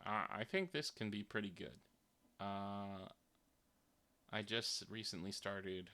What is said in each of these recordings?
I think this can be pretty good. Uh, I just recently started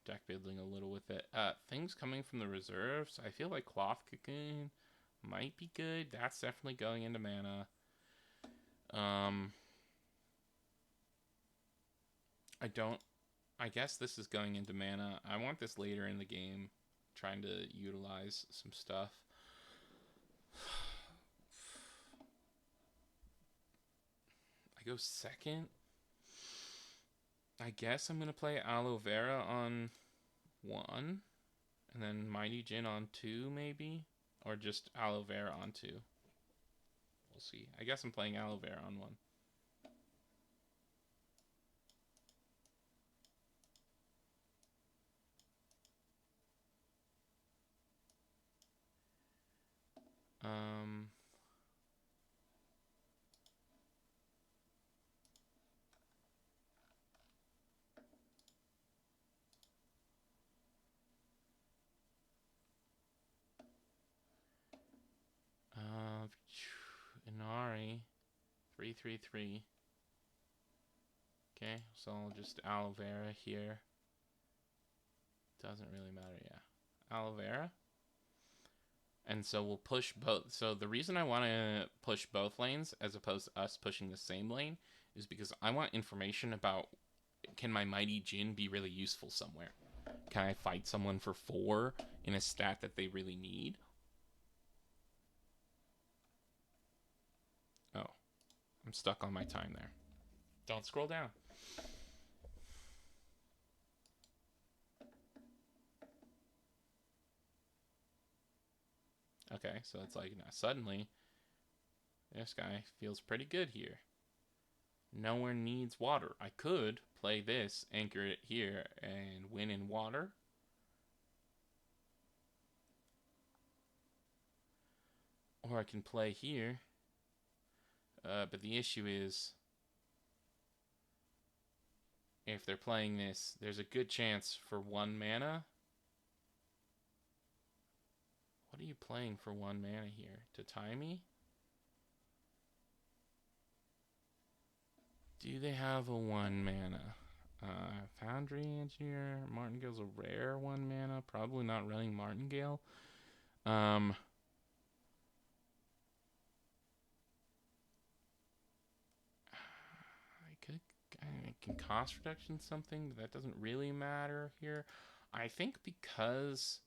deck building a little with it. Things coming from the reserves. I feel like Cloth Cocoon might be good. That's definitely going into mana. Um, I don't. I guess this is going into mana. I want this later in the game, trying to utilize some stuff. I go second. I guess I'm gonna play Aloe Vera on one, and then Mighty Jin on two, maybe, or just Aloe Vera on two. We'll see. I guess I'm playing Aloe Vera on one. Um, uh, Inari, 3/3/3. Okay, so I'll just Aloe Vera here. Doesn't really matter, yeah. Aloe Vera. And so we'll push both. So the reason I want to push both lanes as opposed to us pushing the same lane is because I want information about, can my Mighty Jin be really useful somewhere? Can I fight someone for 4 in a stat that they really need? Oh, I'm stuck on my time there. Don't scroll down. Okay, so it's like now suddenly this guy feels pretty good here. Nowhere needs water. I could play this, anchor it here, and win in water. Or I can play here. But the issue is, if they're playing this, there's a good chance for 1 mana. What are you playing for 1 mana here? To tie me? Do they have a 1 mana? Foundry Engineer. Martingale's a rare 1 mana. Probably not running Martingale. I could. I can cost reduction something, but that doesn't really matter here. I think because.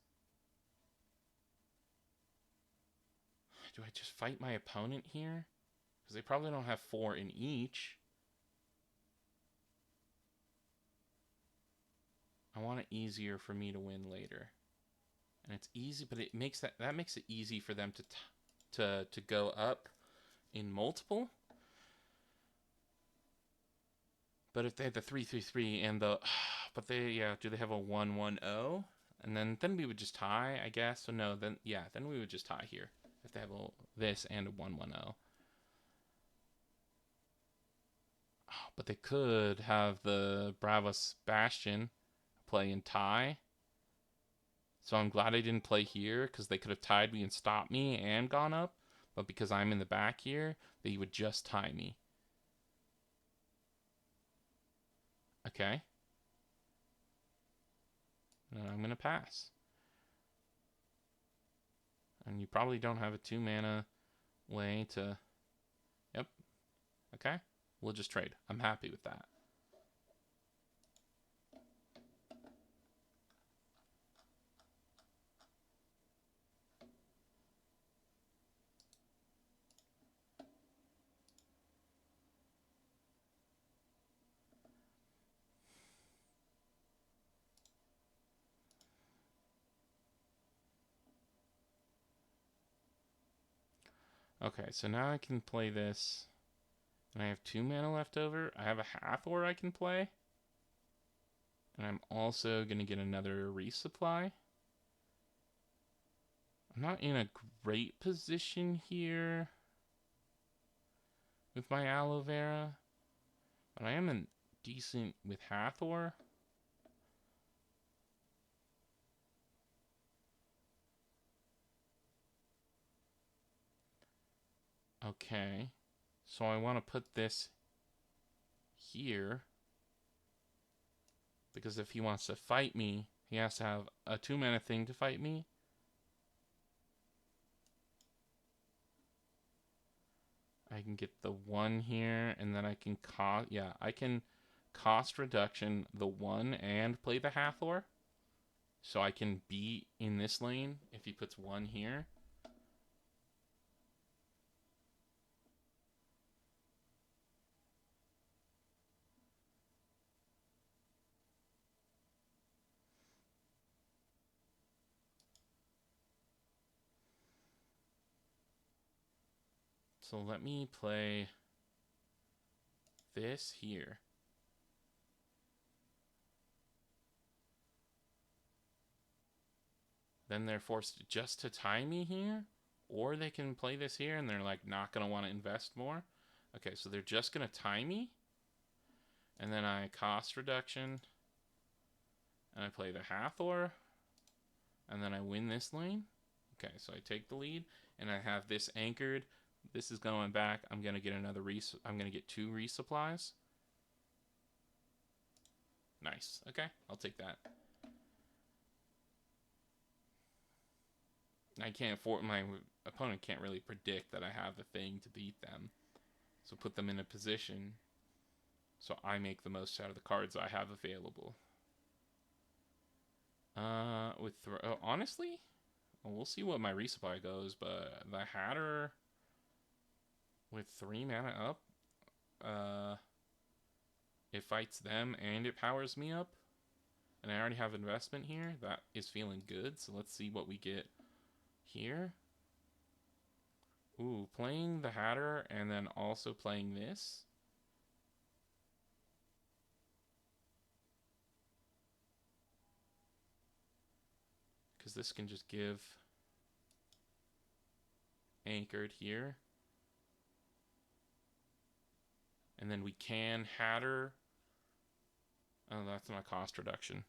Do I just fight my opponent here? Because they probably don't have 4 in each. I want it easier for me to win later. And it's easy, but it makes that makes it easy for them to go up in multiple. But if they had the 3/3/3 and the, but they, yeah, do they have a 1/1/0? And then we would just tie, I guess. So no, then yeah, then we would just tie here if they have this and a 1/1/0. Oh, but they could have the Bravos Bastion play and tie. So I'm glad I didn't play here because they could have tied me and stopped me and gone up. But because I'm in the back here, they would just tie me. Okay. And I'm going to pass. And you probably don't have a 2 mana way to. Yep. Okay. We'll just trade. I'm happy with that. Okay, so now I can play this. And I have 2 mana left over. I have a Hathor I can play. And I'm also going to get another resupply. I'm not in a great position here with my Aloe Vera. But I am in decent with Hathor. Okay. So I want to put this here. Because if he wants to fight me, he has to have a 2-mana thing to fight me. I can get the 1 here, and then I can I can cost reduction the 1 and play the Hathor. So I can be in this lane if he puts 1 here. So let me play this here. Then they're forced just to tie me here, or they can play this here and they're like not going to want to invest more. Okay, so they're just going to tie me, and then I cost reduction, and I play the Hathor, and then I win this lane. Okay, so I take the lead, and I have this anchored. This is going back. I'm going to get another I'm going to get 2 resupplies. Nice. Okay, I'll take that. My opponent can't really predict that I have a thing to beat them. So put them in a position so I make the most out of the cards I have available. Honestly, well, we'll see what my resupply goes, but the Hatter with 3 mana up, it fights them and it powers me up. And I already have investment here. That is feeling good. So let's see what we get here. Ooh, playing the Hatter and then also playing this. Because this can just give anchored here. And then we can Hatter. Oh, that's my cost reduction.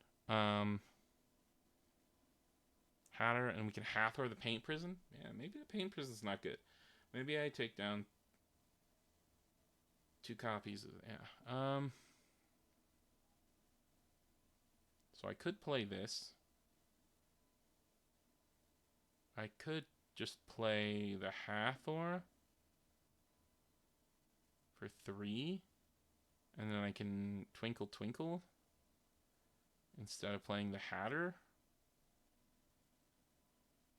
Hatter, and we can Hathor the Paint Prison. Yeah, maybe the Paint Prison's not good. Maybe I take down 2 copies of so I could play this. I could just play the Hathor for 3, and then I can Twinkle Twinkle instead of playing the Hatter.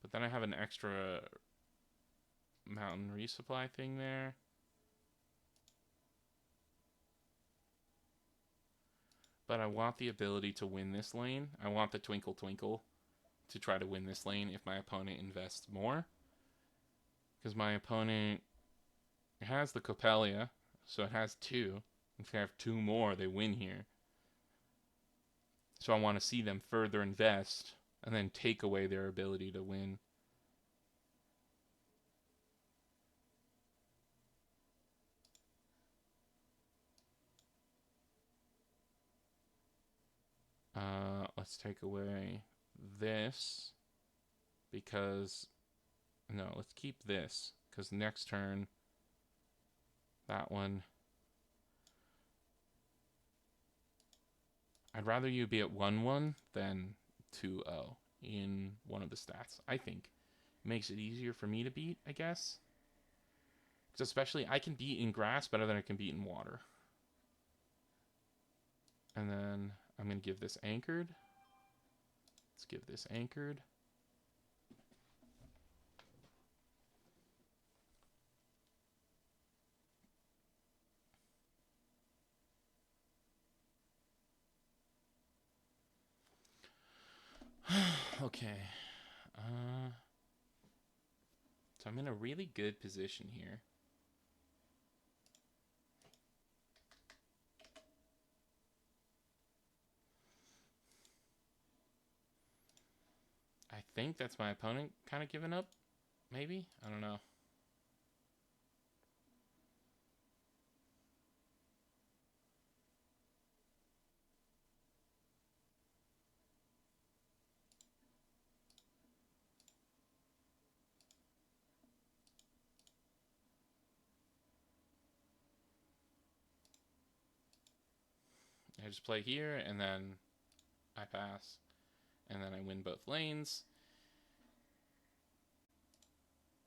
But then I have an extra mountain resupply thing there. But I want the ability to win this lane. I want the Twinkle Twinkle to try to win this lane if my opponent invests more. Because my opponent has the Copelia, so it has 2. If they have 2 more, they win here. So I want to see them further invest and then take away their ability to win. Let's take away this because no, let's keep this because next turn that one I'd rather you be at 1-1 than 2-0 in one of the stats. I think it makes it easier for me to beat, I guess. Because especially I can beat in grass better than I can beat in water. And then I'm going to give this anchored. Let's give this anchored. Okay. So I'm in a really good position here. I think that's my opponent kind of giving up. Maybe? I don't know. I just play here, and then I pass, and then I win both lanes,